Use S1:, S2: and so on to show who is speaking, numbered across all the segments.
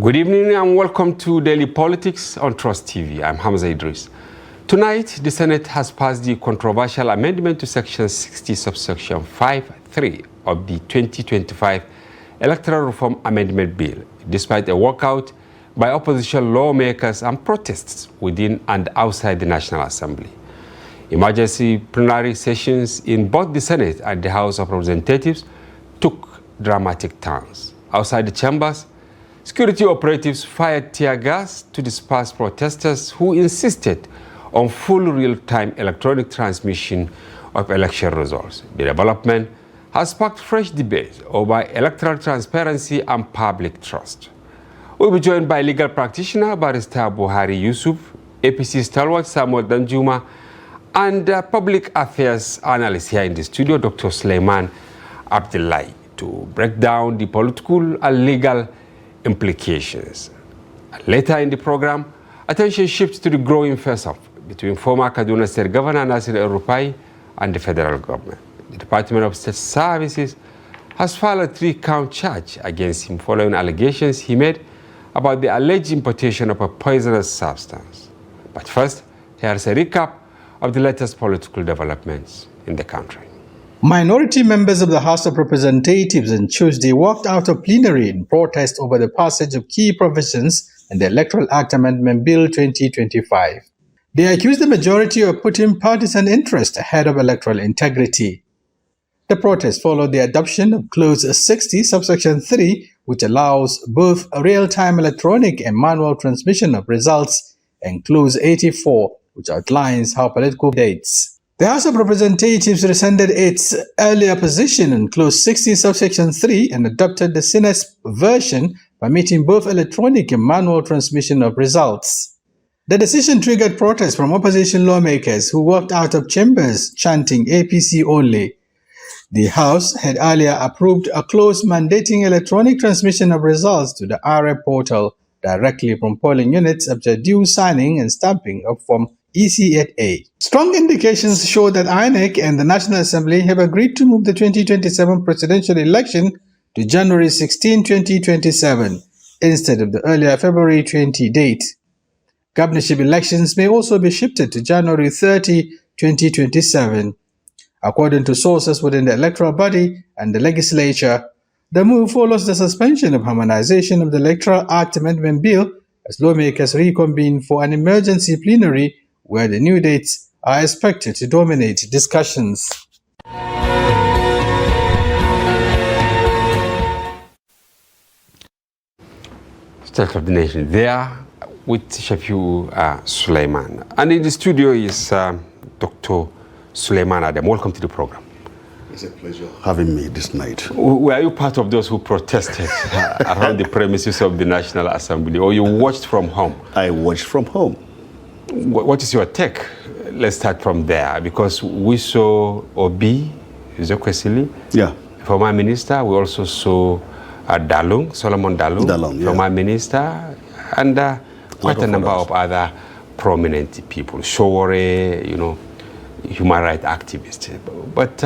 S1: Good evening and welcome to Daily Politics on Trust TV. I'm Hamza Idris. Tonight, the Senate has passed the controversial amendment to Section 60, subsection 5(3) of the 2025 Electoral Reform Amendment Bill, despite a walkout by opposition lawmakers and protests within and outside the National Assembly. Emergency plenary sessions in both the Senate and the House of Representatives took dramatic turns. Outside the chambers, security operatives fired tear gas to disperse protesters who insisted on full real-time electronic transmission of election results. The development has sparked fresh debate over electoral transparency and public trust. We'll be joined by legal practitioner Barrister Buhari Yusuf, APC stalwart Samuel Danjuma, and public affairs analyst here in the studio, Dr. Suleiman Abdullahi, to break down the political and legal implications. Later in the program, attention shifts to the growing face-off between former Kaduna State Governor Nasir El-Rufai and the federal government. The Department of State Services has filed a 3-count charge against him following allegations he made about the alleged importation of a poisonous substance. But first, here's a recap of the latest political developments in the country.
S2: Minority members of the House of Representatives on Tuesday walked out of plenary in protest over the passage of key provisions in the Electoral Act Amendment Bill 2025. They accused the majority of putting partisan interest ahead of electoral integrity. The protest followed the adoption of Clause 60, subsection 3, which allows both real-time electronic and manual transmission of results, and Clause 84, which outlines how political candidates. The House of Representatives rescinded its earlier position on Clause 60, subsection 3 and adopted the Senate's version permitting both electronic and manual transmission of results. The decision triggered protests from opposition lawmakers who walked out of chambers chanting APC only. The House had earlier approved a clause mandating electronic transmission of results to the RF portal directly from polling units after due signing and stamping of Form EC8A. Strong indications show that INEC and the National Assembly have agreed to move the 2027 presidential election to January 16, 2027, instead of the earlier February 20 date. Governorship elections may also be shifted to January 30, 2027. According to sources within the electoral body and the legislature, the move follows the suspension of harmonization of the Electoral Act Amendment Bill as lawmakers reconvene for an emergency plenary where the new dates are expected to dominate discussions.
S1: State of the Nation there with Shafiu Suleiman. And in the studio is Dr. Suleiman Adam. Welcome to the program.
S3: It's a pleasure having me this night.
S1: Were you part of those who protested around the premises of the National Assembly, or you watched from home?
S3: I watched from home.
S1: What is your take? Let's start from there, because we saw Obi Ezekwesili, former minister. We also saw Solomon Dalung, former minister, and quite a number of other prominent people, Showore, human rights activists. But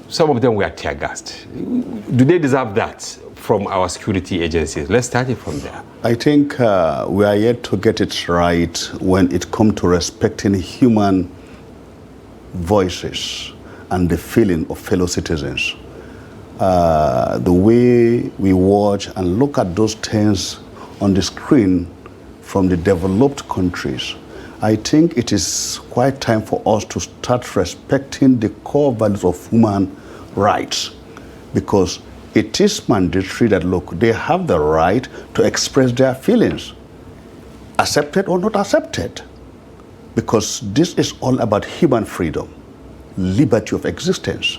S1: some of them were tear gassed. Do they deserve that from our security agencies? Let's start it from there.
S3: I think we are yet to get it right when it comes to respecting human voices and the feeling of fellow citizens. The way we watch and look at those things on the screen from the developed countries, I think it is quite time for us to start respecting the core values of human rights, because it is mandatory that, look, they have the right to express their feelings, accepted or not accepted, because this is all about human freedom, liberty of existence.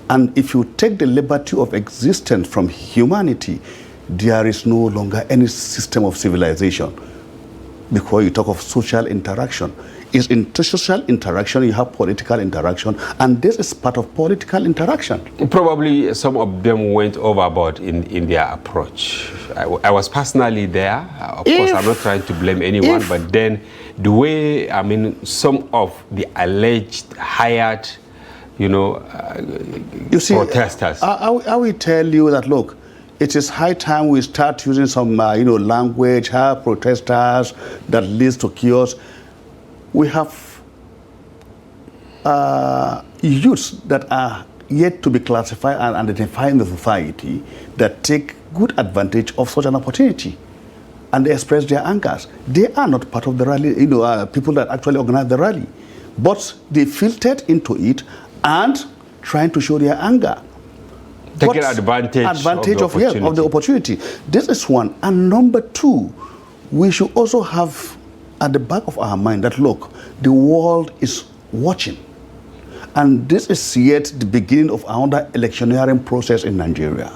S3: And if you take the liberty of existence from humanity, there is no longer any system of civilization. Before you talk of social interaction, is in social interaction, you have political interaction, and this is part of political interaction.
S1: Probably some of them went overboard in their approach. I was personally there. Of course, I'm not trying to blame anyone, but then the way, some of the alleged hired,
S3: you see,
S1: protesters.
S3: I will tell you that, look, it is high time we start using some, language, protesters that leads to chaos. We have youths that are yet to be classified and identified in the society that take good advantage of such an opportunity, and they express their angers. They are not part of the rally, people that actually organize the rally, but they filtered into it and trying to show their anger.
S1: Taking advantage of
S3: the opportunity. This is one. And number two, we should also have at the back of our mind that, look, the world is watching. And this is yet the beginning of another electioneering process in Nigeria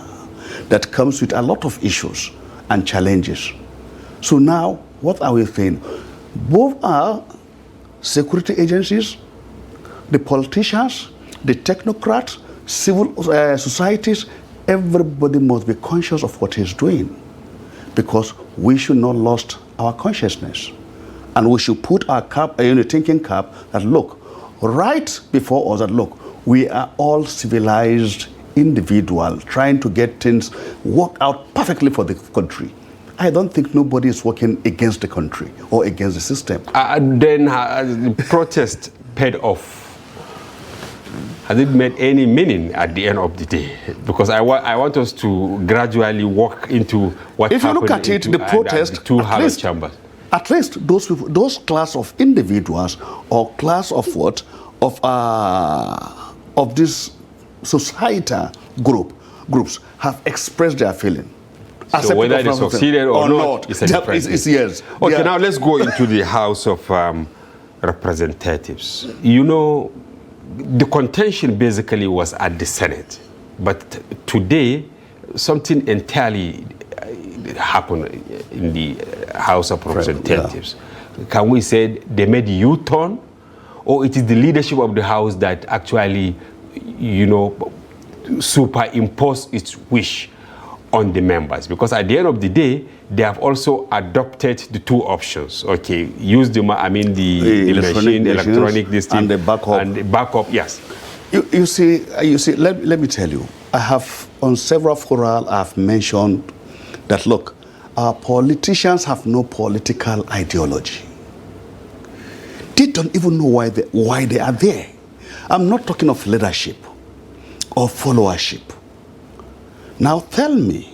S3: that comes with a lot of issues and challenges. So now, what are we saying? Both our security agencies, the politicians, the technocrats, civil societies, everybody must be conscious of what he's doing, because we should not lose our consciousness. And we should put our cap, thinking cap, that look, right before us, that look, we are all civilized individuals trying to get things work out perfectly for the country. I don't think nobody is working against the country or against the system.
S1: Then the protest paid off. Has it made any meaning at the end of the day? Because I want us to gradually walk into what happened. If you look at it,
S3: the protest,
S1: the two House chambers.
S3: At least those class of individuals or class of what of this societal groups have expressed their feeling.
S1: So whether they succeeded or not, it's a different thing.
S3: Yes.
S1: Okay, now let's go into the House of Representatives. The contention basically was at the Senate, but today something entirely happened in the House of Representatives. Yeah. Can we say they made U-turn, or it is the leadership of the House that actually, superimposed its wish on the members? Because at the end of the day, they have also adopted the two options. Okay, use the electronic this thing,
S3: and the backup.
S1: And the backup, yes.
S3: You see. Let me tell you. I have on several fora I've mentioned that, look, our politicians have no political ideology. They don't even know why they are there. I'm not talking of leadership or followership. Now tell me,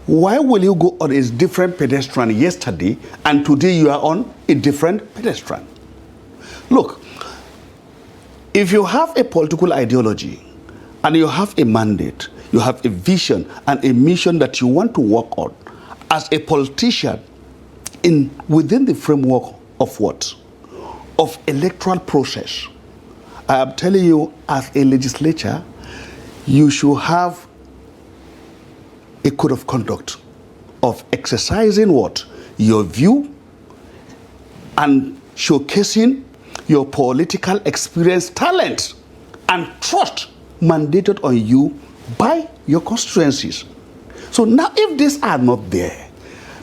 S3: why will you go on a different pedestrian yesterday and today you are on a different pedestrian? Look, if you have a political ideology and you have a mandate, you have a vision and a mission that you want to work on as a politician within the framework of what? Of electoral process. I am telling you, as a legislature, you should have a code of conduct of exercising what? Your view and showcasing your political experience, talent, and trust mandated on you by your constituencies. So now if these are not there,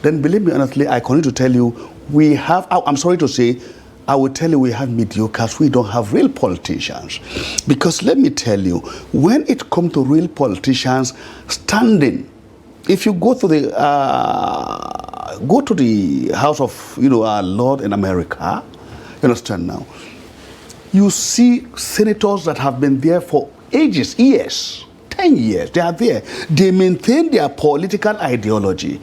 S3: then believe me honestly, I continue to tell you, we have, I'm sorry to say, I will tell you we have mediocres, we don't have real politicians. Because let me tell you, when it comes to real politicians standing, if you go to the House of Lord in America, you understand now, you see senators that have been there for ages, years, 10 years, they are there. They maintain their political ideology.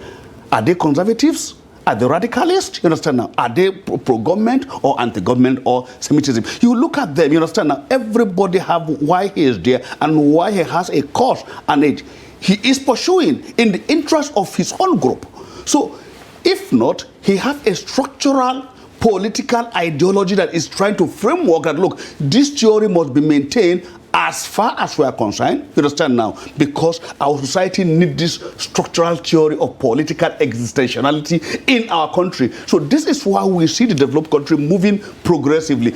S3: Are they conservatives? Are they radicalists? You understand now? Are they pro-government or anti-government or Semitism? You look at them, you understand now? Everybody have why he is there and why he has a cause and he is pursuing in the interest of his own group. So, if not, he has a structural political ideology that is trying to framework that, look, this theory must be maintained as far as we are concerned, you understand now, because our society needs this structural theory of political existentiality in our country. So this is why we see the developed country moving progressively.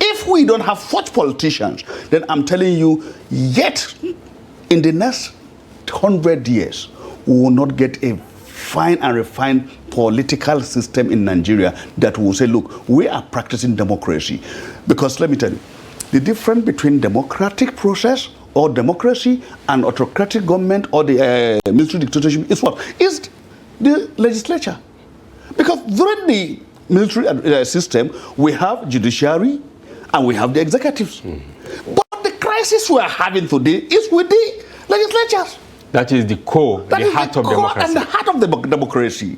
S3: If we don't have such politicians, then I'm telling you, yet in the next 100 years, we will not get a fine and refined political system in Nigeria that will say, look, we are practicing democracy. Because let me tell you, the difference between democratic process or democracy and autocratic government or the military dictatorship is what? Is the legislature. Because during the military system, we have judiciary and we have the executives. But the crisis we are having today is with the legislatures.
S1: That is the core, the heart of democracy.
S3: And the heart of the democracy.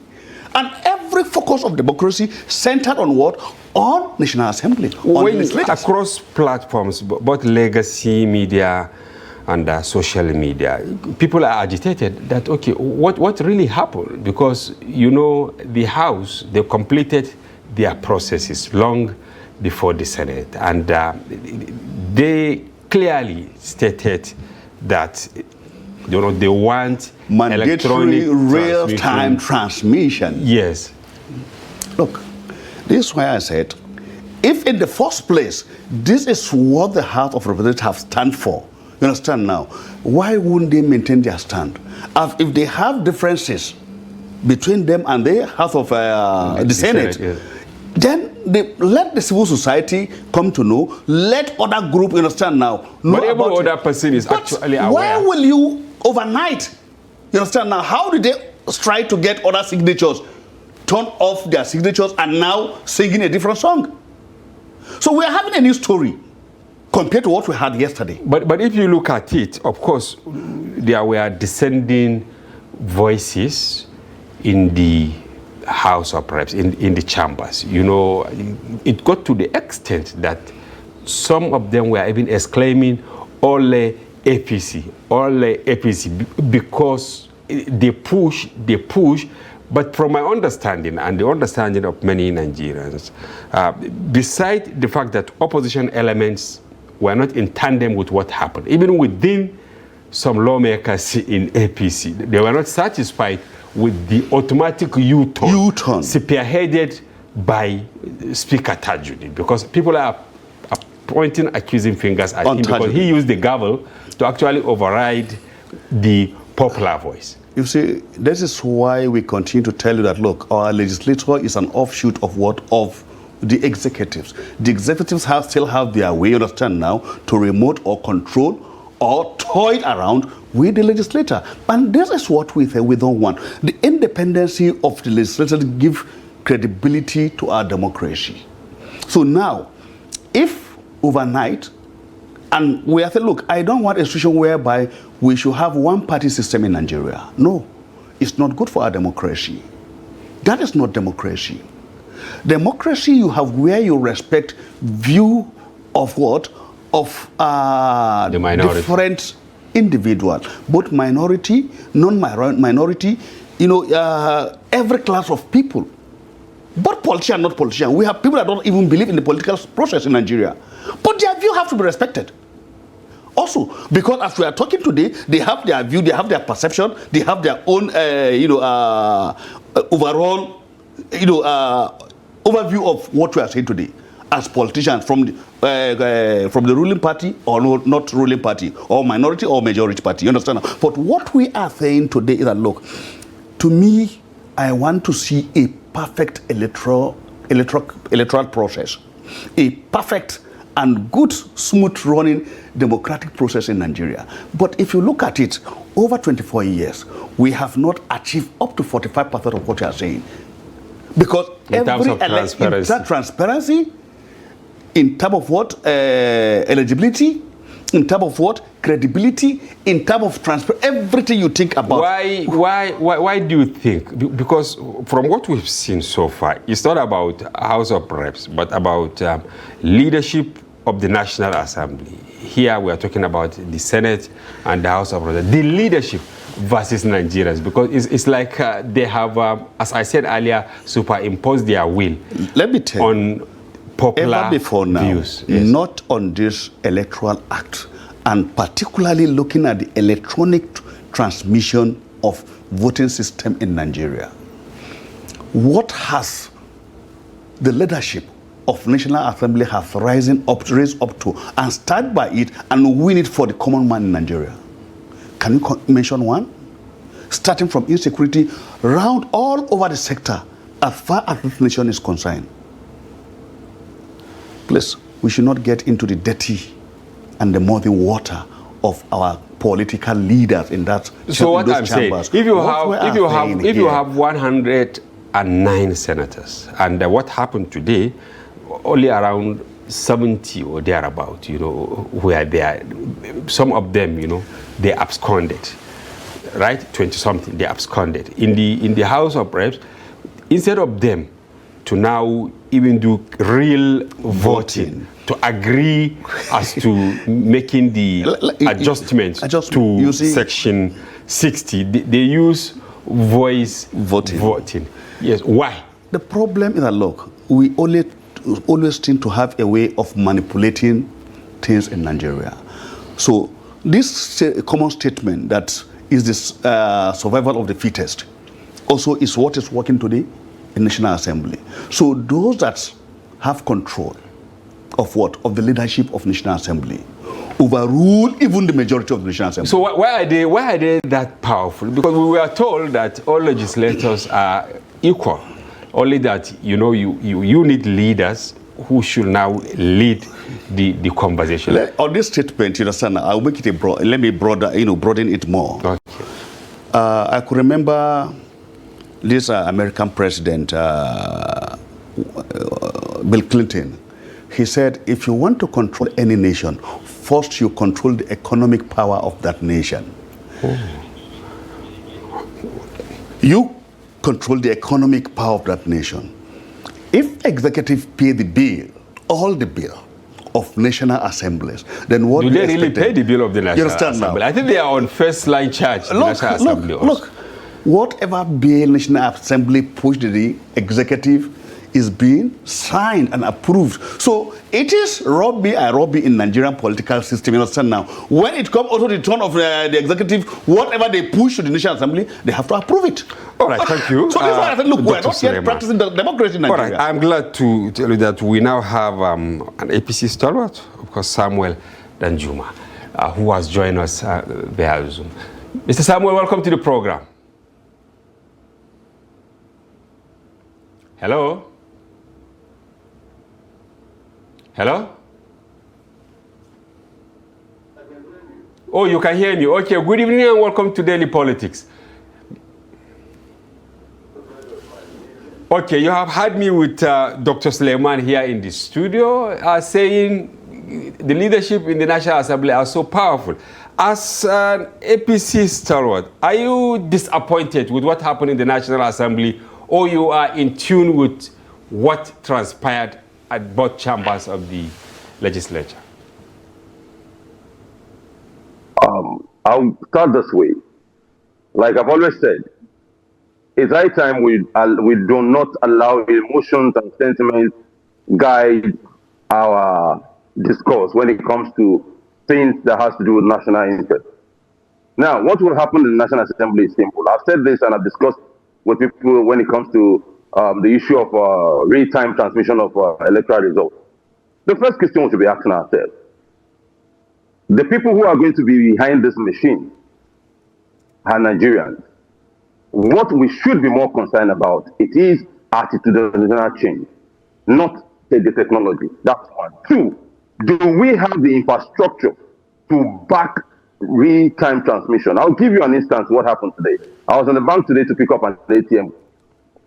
S3: And every focus of democracy centered on what? On National Assembly. On
S1: across platforms, both legacy media and social media, people are agitated that, okay, what really happened? Because, you know, the House, they completed their processes long before the Senate. And they clearly stated that, you know, they want
S3: mandatory real-time transmission.
S1: Yes.
S3: Look, this is why I said, if in the first place, this is what the House of Representatives have stand for, you understand now, why wouldn't they maintain their stand? If they have differences between them and the House of the Senate, yes, then let the civil society come to know, let other group, you understand now, know
S1: but every other person is actually aware.
S3: Why will you overnight, you understand now, how did they try to get other signatures, turn off their signatures and now singing a different song? So we are having a new story compared to what we had yesterday.
S1: But if you look at it, of course, there were dissenting voices in the House of Reps, in the chambers. You know, it got to the extent that some of them were even exclaiming, "Ole APC, Ole APC," because they push. But from my understanding and the understanding of many Nigerians, besides the fact that opposition elements were not in tandem with what happened, even within some lawmakers in APC, they were not satisfied with the automatic U-turn spearheaded by Speaker Tajuddin, because people are pointing accusing fingers at him because he used the gavel to actually override the popular voice.
S3: You see, this is why we continue to tell you that, look, our legislature is an offshoot of what? Of the executives. The executives still have their way, you understand now, to remote or control or toy around with the legislator. And this is what we say we don't want. The independency of the legislature gives credibility to our democracy. So now, if overnight, and we have to look, I don't want a situation whereby we should have one-party system in Nigeria. No, it's not good for our democracy. That is not democracy. Democracy, you have where you respect view of what? Of
S1: the minority.
S3: Different individuals, both minority, non-minority, you know, every class of people. But politician, not politician. We have people that don't even believe in the political process in Nigeria. But their view have to be respected. Also, because as we are talking today, they have their view, they have their perception, they have their own, overall, overview of what we are saying today as politicians from the ruling party or not ruling party, or minority or majority party. You understand? But what we are saying today is that, look, to me, I want to see a perfect electoral process, a perfect and good, smooth running democratic process in Nigeria. But if you look at it, over 24 years, we have not achieved up to 45% of what you are saying. Because
S1: in terms of transparency,
S3: in terms of what? Eligibility, in terms of what? Credibility, in terms of transparency, everything you think about.
S1: Why do you think? Because from what we've seen so far, it's not about House of Reps, but about leadership of the National Assembly. Here we are talking about the Senate and the House of Representatives. The leadership versus Nigerians, because it's like they have, as I said earlier, superimposed their will.
S3: Let me tell
S1: on popular
S3: ever before now,
S1: views. Yes.
S3: Not on this electoral act, and particularly looking at the electronic transmission of voting system in Nigeria. What has the leadership of National Assembly have raised up to and start by it and win it for the common man in Nigeria? Can you mention one? Starting from insecurity, round all over the sector, as far as this nation is concerned. Please, we should not get into the dirty and the muddy water of our political leaders in that.
S1: So what I'm
S3: chambers.
S1: saying, if you have 109 senators, and what happened today, only around 70 or thereabout, where they are, some of them, they absconded, right? 20 something, they absconded in the House of Reps. Instead of them to now even do real voting to agree as to making the adjustments to Section 60, they use voice voting. Yes, why?
S3: The problem is that, look, we always tend to have a way of manipulating things in Nigeria. So this common statement that is this survival of the fittest also is what is working today in National Assembly. So those that have control of what? Of the leadership of National Assembly overrule even the majority of the National Assembly.
S1: So why are they that powerful? Because we were told that all legislators are equal. Only that you need leaders who should now lead the conversation.
S3: On this statement, you understand, I'll make it let me broaden it more.
S1: Okay.
S3: I could remember this American president, Bill Clinton. He said, if you want to control any nation, first you control the economic power of that nation. Oh. You control the economic power of that nation. If executive pay the bill, all the bill of national assemblies, then what
S1: do they really pay the bill of the National Assembly?
S3: Now?
S1: I think they are on first line charge.
S3: Look, whatever bill National Assembly pushed the executive is being signed and approved. So it is robbery in Nigerian political system. You understand now? When it comes also the turn of the executive, whatever they push to the National Assembly, they have to approve it.
S1: All right, thank you.
S3: So that's why I said, look, we're not yet practicing democracy in Nigeria.
S1: All right, I'm glad to tell you that we now have an APC stalwart, of course, Samuel Danjuma, who has joined us via Zoom. Mr. Samuel, welcome to the program. Hello? Hello? Oh, you can hear me. Okay, good evening and welcome to Daily Politics. Okay, you have had me with Dr. Suleiman here in the studio saying the leadership in the National Assembly are so powerful. As an APC stalwart, are you disappointed with what happened in the National Assembly, or you are in tune with what transpired at both chambers of the legislature?
S4: I'll start this way. Like I've always said, it's high time we do not allow emotions and sentiments guide our discourse when it comes to things that has to do with national interest. Now, what will happen in the National Assembly is simple. I've said this and I've discussed with people when it comes to the issue of real-time transmission of electoral results. The first question we should be asking ourselves, the people who are going to be behind this machine are Nigerians. What we should be more concerned about, it is attitudinal change, not the technology. That's one. Two, do we have the infrastructure to back real-time transmission? I'll give you an instance what happened today. I was in the bank today to pick up an ATM,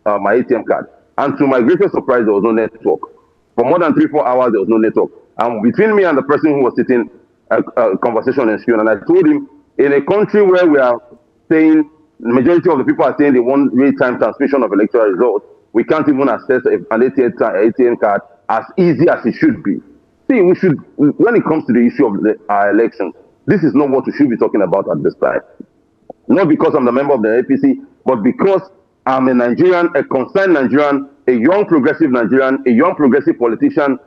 S4: my ATM card. And to my greatest surprise, there was no network. For more than 3-4 hours, there was no network. And between me and the person who was sitting, a conversation ensued. And I told him, in a country where we are saying, the majority of the people are saying they want real-time transmission of electoral results, we can't even access an ATM card as easy as it should be. See, we should, when it comes to the issue of our elections, this is not what we should be talking about at this time. Not because I'm the member of the APC, but because I'm a Nigerian, a concerned Nigerian, a young progressive Nigerian, a young progressive politician,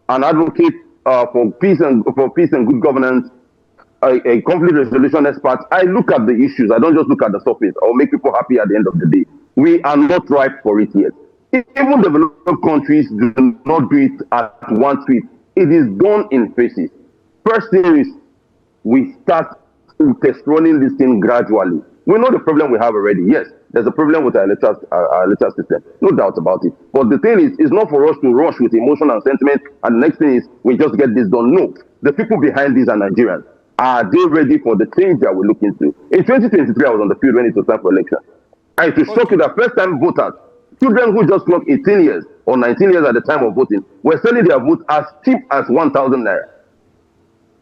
S4: an advocate for peace and good governance, a conflict resolution expert. I look at the issues. I don't just look at the surface. I'll make people happy at the end of the day. We are not ripe for it yet. Even developed countries do not do it at one sweep. It is done in phases. First thing is we start test running this thing gradually. We know the problem we have already. Yes, there's a problem with our electoral system. No doubt about it. But the thing is, it's not for us to rush with emotion and sentiment, and the next thing is we just get this done. No. The people behind this are Nigerians. Are they ready for the change that we're looking to? In 2023, I was on the field when it was time for election. And it will shock you that first-time voters, children who just clocked 18 years or 19 years at the time of voting, were selling their votes as cheap as 1,000 naira.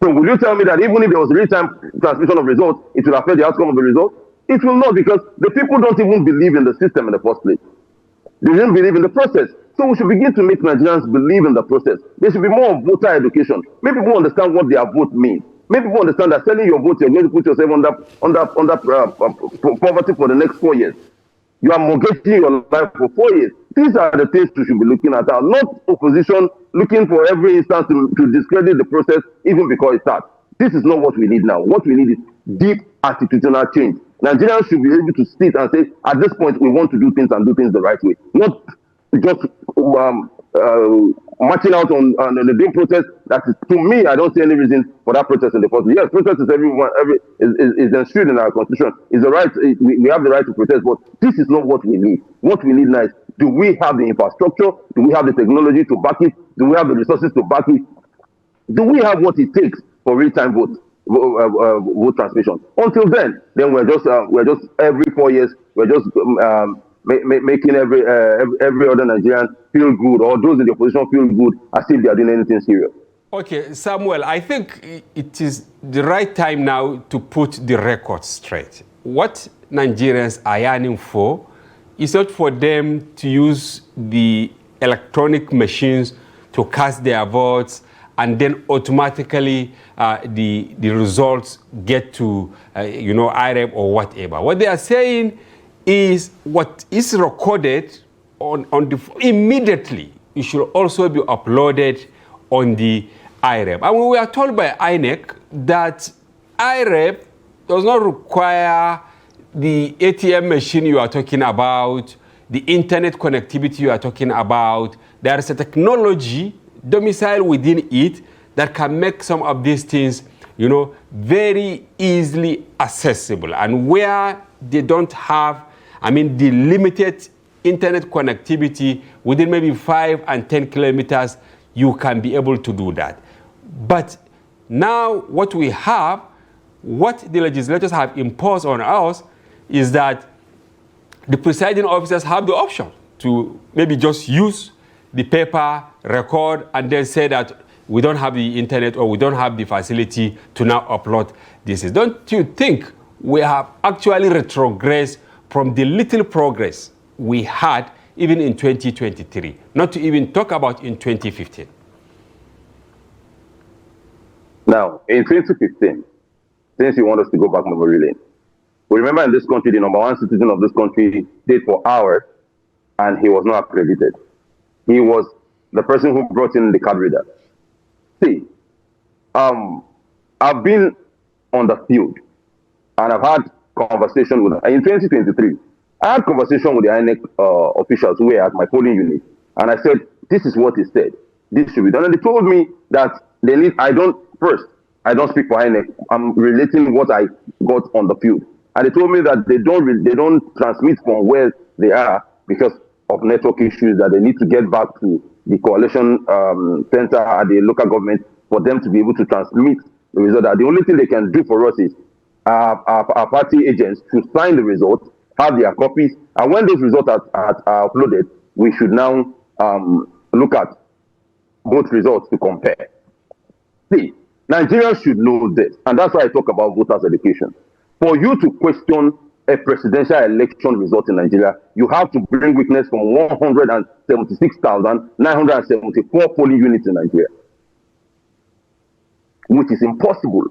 S4: So will you tell me that even if there was real-time transmission of results, it will affect the outcome of the results? It will not, because the people don't even believe in the system in the first place. They didn't believe in the process. So we should begin to make Nigerians believe in the process. There should be more of voter education. Make people understand what their vote means. Make people understand that selling your vote, you're going to put yourself under poverty for the next 4 years. You are mortgaging your life for 4 years. These are the things we should be looking at. Not opposition looking for every instance to discredit the process, even because it starts. This is not what we need now. What we need is deep attitudinal change. Nigerians should be able to sit and say, at this point, we want to do things and do things the right way. Not just marching out on the dream protest. That is, to me, I don't see any reason for that protest in the first place. Yes, protest is is enshrined in our constitution. It's the right. We have the right to protest, but this is not what we need. What we need now is, do we have the infrastructure? Do we have the technology to back it? Do we have the resources to back it? Do we have what it takes for real-time vote transmission? Until then we're just every 4 years we're just making every other Nigerian feel good, or those in the opposition feel good as if they are doing anything serious.
S1: Okay, Samuel, I think it is the right time now to put the record straight. What Nigerians are yearning for is not for them to use the electronic machines to cast their votes and then automatically the results get to IREB or whatever. What they are saying is what is recorded on the immediately, it should also be uploaded on the IREB. And we are told by INEC that IREB does not require the ATM machine you are talking about, the internet connectivity you are talking about. There is a technology domicile within it that can make some of these things, very easily accessible. And where they don't have, the limited internet connectivity within maybe 5 and 10 kilometers, you can be able to do that. But now what we have, what the legislators have imposed on us, is that the presiding officers have the option to maybe just use the paper, record, and then say that we don't have the internet or we don't have the facility to now upload this. Don't you think we have actually retrogressed from the little progress we had even in 2023, not to even talk about in 2015?
S4: Now, in 2015, since you want us to go back memory lane, we remember in this country, the number one citizen of this country stayed for hours and he was not accredited. He was the person who brought in the card reader. See, I've been on the field and I've had conversation with, in 2023, I had conversation with the INEC officials who were at my polling unit, and I said, this is what he said. This should be done. And they told me that they need, I don't speak for INEC. I'm relating what I got on the field. And they told me that they don't transmit from where they are because of network issues, that they need to get back to the coalition center at the local government for them to be able to transmit the result. That the only thing they can do for us is our party agents to sign the results, have their copies, and when those results are uploaded, we should now look at both results to compare. See, Nigerians should know this, and that's why I talk about voters' education. For you to question a presidential election result in Nigeria, you have to bring witness from 176,974 polling units in Nigeria, which is impossible.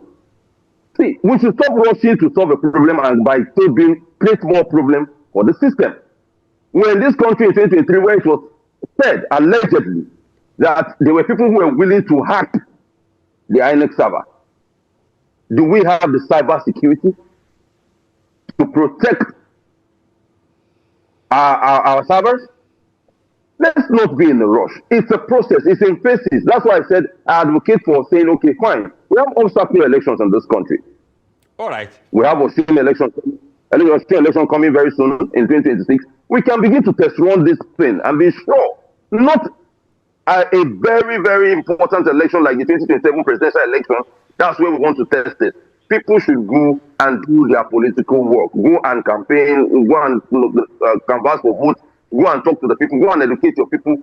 S4: See, we should stop rushing to solve a problem and by so doing create more problem for the system. We're in this country in 2023 where it was said, allegedly, that there were people who were willing to hack the INEC server. Do we have the cyber security to protect our servers? Let's not be in a rush. It's a process. It's in phases. That's why I said I advocate for saying, okay, fine. We have obstacle elections in this country.
S1: All right.
S4: We have a state election coming very soon in 2026. We can begin to test run this thing and be sure. Not a very, very important election like the 2027 presidential election, that's where we want to test it. People should go and do their political work. Go and campaign, go and canvass for votes, go and talk to the people, go and educate your people.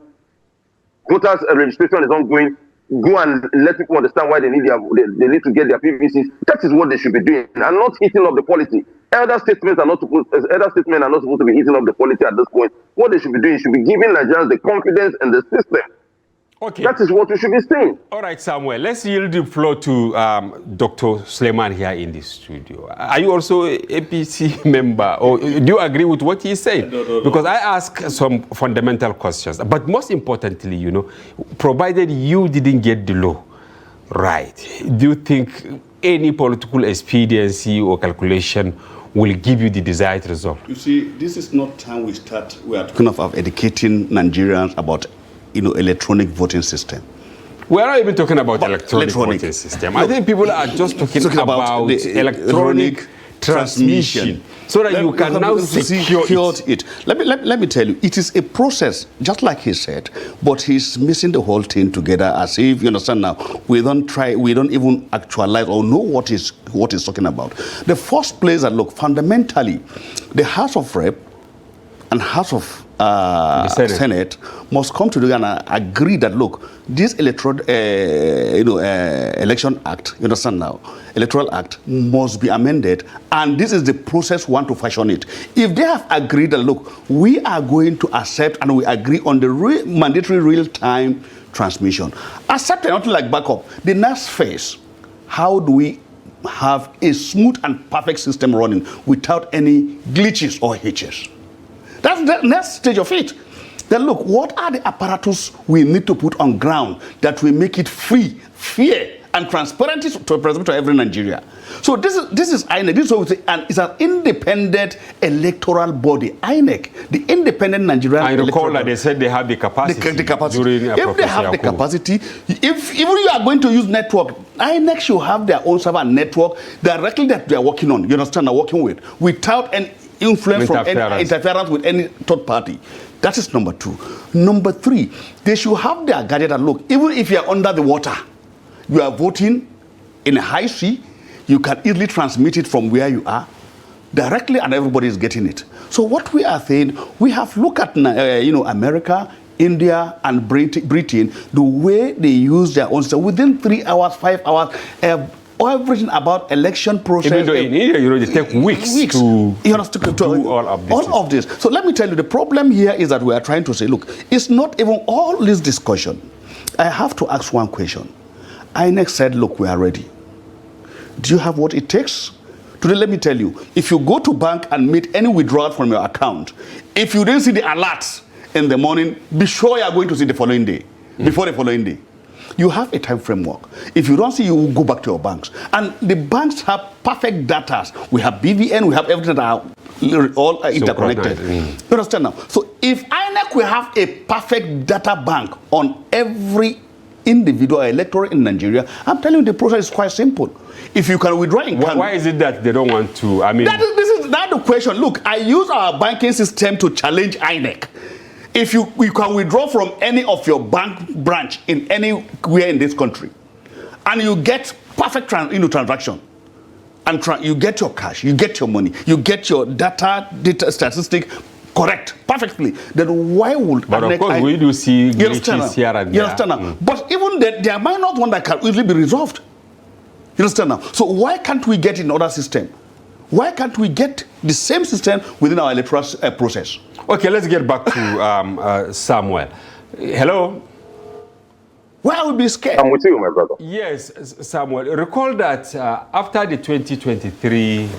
S4: Voters registration is ongoing. Go and let people understand why they need to get their PVCs. That is what they should be doing, and not heating up the polity. Elder statesmen are not supposed to be heating up the polity at this point. What they should be doing should be giving Nigerians the confidence in the system.
S1: Okay.
S4: That is what we should be saying.
S1: All right, Samuel, let's yield the floor to Dr. Suleiman here in the studio. Are you also a APC member, or do you agree with what he's saying?
S3: No.
S1: Because I ask some fundamental questions. But most importantly, you know, provided you didn't get the law right, do you think any political expediency or calculation will give you the desired result?
S3: You see, this is not time we start. We are talking of educating Nigerians about electronic voting system.
S1: We are not even talking about electronic voting system.
S3: No,
S1: I think people are just talking about the electronic transmission, so that you can now secure
S3: it. Let me tell you, it is a process, just like he said, but he's missing the whole thing together, as if, you understand now, we don't even actualize or know what he's talking about. The first place that, look, fundamentally, the House of Rep and House of Senate must come together and agree that, look, this Election Act, you understand now, Electoral Act must be amended, and this is the process we want to fashion it. If they have agreed that, look, we are going to accept and we agree on the mandatory real-time transmission, accept it, nothing like backup. The next phase, how do we have a smooth and perfect system running without any glitches or hitches? That's the next stage of it. Then look, what are the apparatus we need to put on ground that will make it free, fair, and transparent to every Nigeria? So this is INEC. This is what we say, and it's an independent electoral body. INEC, the independent Nigerian.
S1: I recall that they said they have the capacity.
S3: The capacity.
S1: During
S3: if they have the capacity, if even you are going to use network, INEC should have their own server network directly that they are working on. You understand? Are working with without any influence from any interference with any third party. That is number two. Number three, they should have their gadget and look, even if you are under the water, you are voting in a high sea, you can easily transmit it from where you are directly, and everybody is getting it. So what we are saying, we have looked at America, India, and Britain, the way they use their own system. Within 3 hours, 5 hours, everything about election process.
S1: Even though in India, they take weeks to do all of this.
S3: So let me tell you, the problem here is that we are trying to say, look, it's not even all this discussion. I have to ask one question. INEC said, look, we are ready. Do you have what it takes? Today, let me tell you, if you go to bank and make any withdrawal from your account, if you didn't see the alerts in the morning, be sure you are going to see the following day, before the following day. You have a time framework. If you don't see, you will go back to your banks. And the banks have perfect data. We have BVN, we have everything that are all interconnected. You understand now? So if INEC will have a perfect data bank on every individual electorate in Nigeria, I'm telling you, the process is quite simple. If you can withdraw in
S1: why is it that they don't want to? I mean,
S3: this is not the question. Look, I use our banking system to challenge INEC. If you can withdraw from any of your bank branch in anywhere in this country, and you get perfect transaction, and you get your cash, you get your money, you get your data statistic correct perfectly, then why would?
S1: But of course, we do see glitches here and there.
S3: You understand now? But even there might not one that can easily be resolved. You understand now? So why can't we get another system? Why can't we get the same system within our electoral process?
S1: Okay, let's get back to Samuel. Hello?
S3: Why would be scared?
S4: I'm with you, my brother.
S1: Yes, Samuel. Recall that after the 2023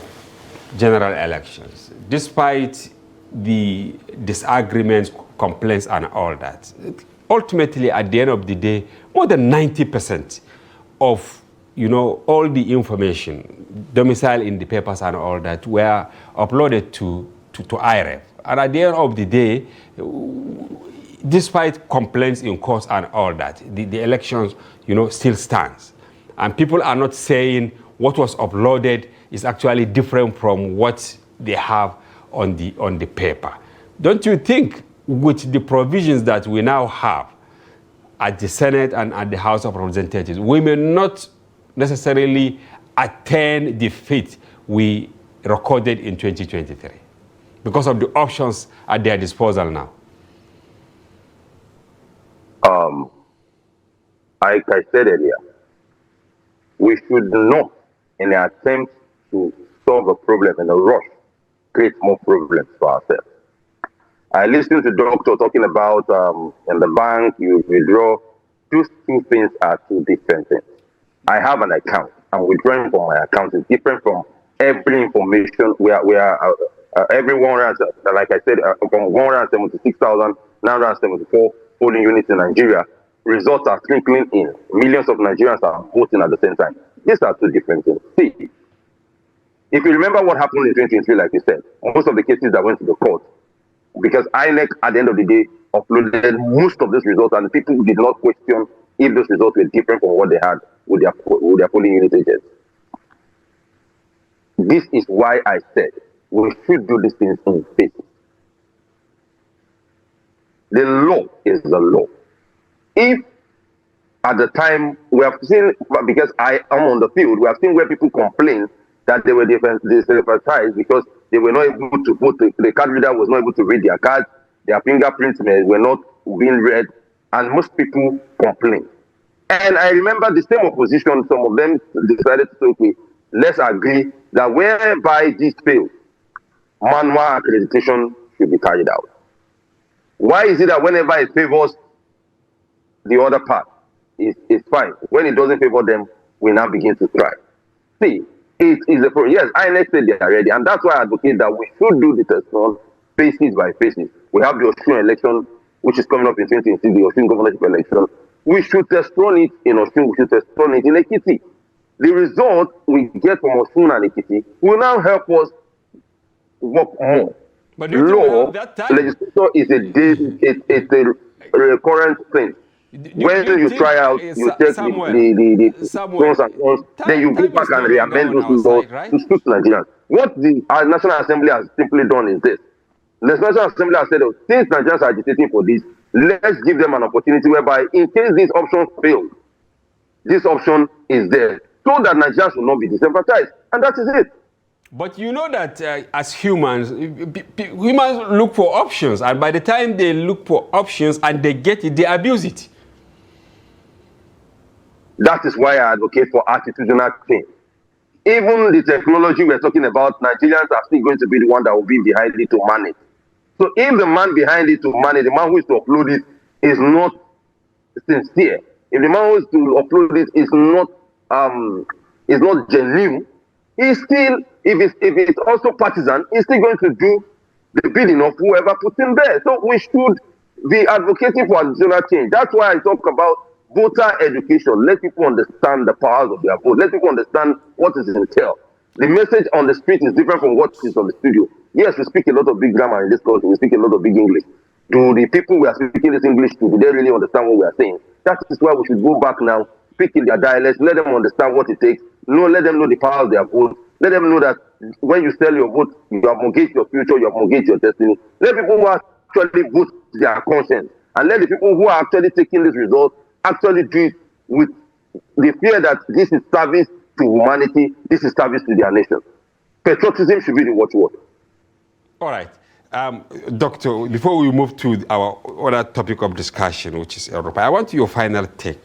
S1: general elections, despite the disagreements, complaints, and all that, ultimately, at the end of the day, more than 90% of all the information, domicile in the papers and all that, were uploaded to IREF. And at the end of the day, despite complaints in courts and all that, the elections, still stands. And people are not saying what was uploaded is actually different from what they have on the paper. Don't you think with the provisions that we now have, at the Senate and at the House of Representatives, we may not necessarily attain the feat we recorded in 2023 because of the options at their disposal now.
S4: Like I said earlier, we should not, in an attempt to solve a problem in a rush, create more problems for ourselves. I listened to the doctor talking about in the bank, you withdraw. Those two things are two different things. I have an account. I'm withdrawing from my account. It's different from every information. We are every 100, like I said, from 176,974 polling units in Nigeria, results are trickling in. Millions of Nigerians are voting at the same time. These are two different things. See, if you remember what happened in 2023, like you said, most of the cases that went to the court, because INEC at the end of the day uploaded most of those results, and people did not question if those results were different from what they had with their polling unit agents. This is why I said we should do these things in phases. The law is the law. If at the time we have seen, because I am on the field, we have seen where people complain that they were disenfranchised because they were not able to vote. The card reader was not able to read their cards. Their fingerprints were not being read, and most people complained. And I remember the same opposition, some of them decided to say, okay, let's agree that whereby this fails, manual accreditation should be carried out. Why is it that whenever it favors the other part, it's fine? When it doesn't favor them, we now begin to try. See, it is a problem. Yes, INEC said they are ready, and that's why I advocate that we should do the test on phases by phases. We have the Osun election, which is coming up in 2020, the Osun governorship election. We should test on it in Osun, we should test on it in Ekiti. The result we get from Osun and Ekiti will now help us work more.
S1: But
S4: law,
S1: that time?
S4: legislation is it's a recurrent thing. When you try out, you take the pros and cons, then you go back and re-amend those laws to suit Nigerians. What the National Assembly has simply done is this. The National Assembly has said, since Nigerians are agitating for this, let's give them an opportunity whereby, in case this option fails, this option is there, so that Nigerians will not be disenfranchised. And that is it.
S1: But you know that as humans look for options, and by the time they look for options and they get it, they abuse it.
S4: That is why I advocate for attitudinal change. Even the technology we're talking about, Nigerians are still going to be the one that will be behind it to manage. So if the man behind it to manage, the man who is to upload it, is not sincere, if the man who is to upload it is not genuine, he's still, if it's also partisan, he's still going to do the bidding of whoever puts him there. So we should be advocating for attitudinal change. That's why I talk about voter education. Let people understand the powers of their vote. Let people understand what is entailed. The message on the street is different from what is on the studio. Yes, we speak a lot of big grammar in this country. We speak a lot of big English. Do the people we are speaking this English to, do they really understand what we are saying? That is why we should go back now, speak in their dialects, let them understand what it takes. Let them know the power of their vote. Let them know that when you sell your vote, you have mortgaged your future, you have mortgaged your destiny. Let people who actually vote their conscience, and let the people who are actually taking this result actually do it with the fear that this is service to humanity, this is service to their nation. Patriotism should be the watchword.
S1: All right. Doctor, before we move to our other topic of discussion, which is Europe, I want your final take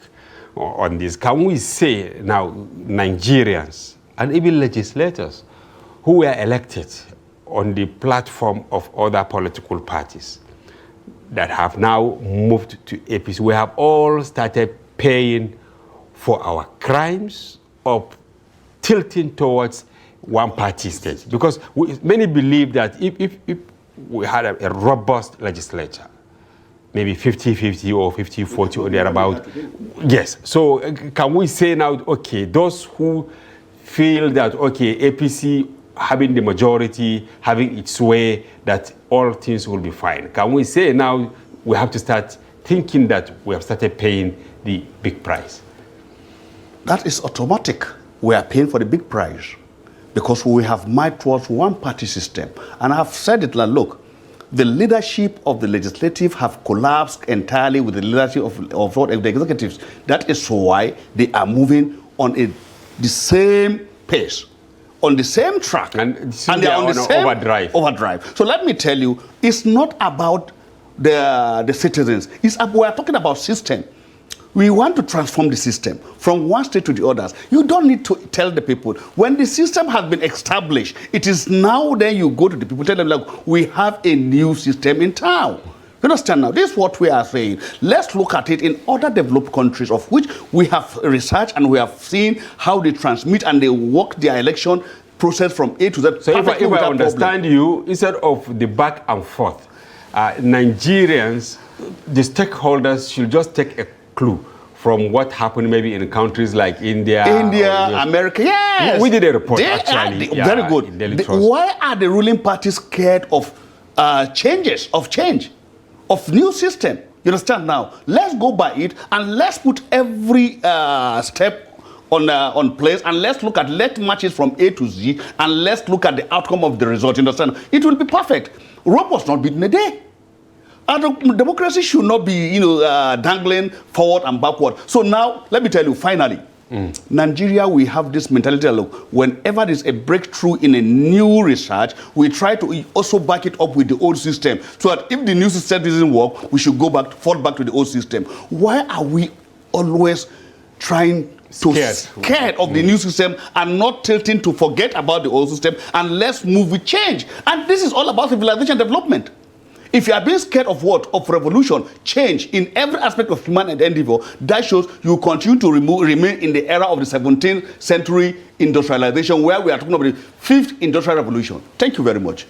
S1: on this. Can we say now Nigerians and even legislators who were elected on the platform of other political parties that have now moved to APC, we have all started paying for our crimes of tilting towards one-party state? Because many believe that if we had a robust legislature, maybe 50-50 or 50-40 or thereabout, yes. So can we say now, okay, those who feel that, okay, APC having the majority, having its way, that all things will be fine? Can we say now we have to start thinking that we have started paying the big price?
S3: That is automatic. We are paying for the big price because we have marched towards one-party system. And I have said it like, look, the leadership of the legislative have collapsed entirely with the leadership of the executives. That is why they are moving on the same pace, on the same track,
S1: and
S3: they are on the same overdrive. So let me tell you, it's not about the citizens. We are talking about system. We want to transform the system from one state to the others. You don't need to tell the people. When the system has been established, it is now then you go to the people, tell them, like, we have a new system in town. You understand now? This is what we are saying. Let's look at it in other developed countries of which we have researched and we have seen how they transmit and they work their election process from A to Z.
S1: So if I understand you, instead of the back and forth, Nigerians, the stakeholders should just take a clue from what happened maybe in countries like India,
S3: America. Yes,
S1: we did a report actually.
S3: Very good. Why are the ruling parties scared of change, of new system? You understand now? Let's go by it and let's put every step on place, and let's match it from A to Z, and let's look at the outcome of the result. You understand? It will be perfect. Rome was not built in a day. Democracy should not be, dangling forward and backward. So now, let me tell you, finally, Nigeria, we have this mentality. Look, whenever there's a breakthrough in a new research, we try to also back it up with the old system, so that if the new system doesn't work, we should fall back to the old system. Why are we always scared of the new system and not tilting to forget about the old system, and let's move with change? And this is all about civilization development. If you are being scared of what? Of revolution, change in every aspect of human endeavor, that shows you continue to remain in the era of the 17th century industrialization, where we are talking about the 5th industrial revolution. Thank you very much.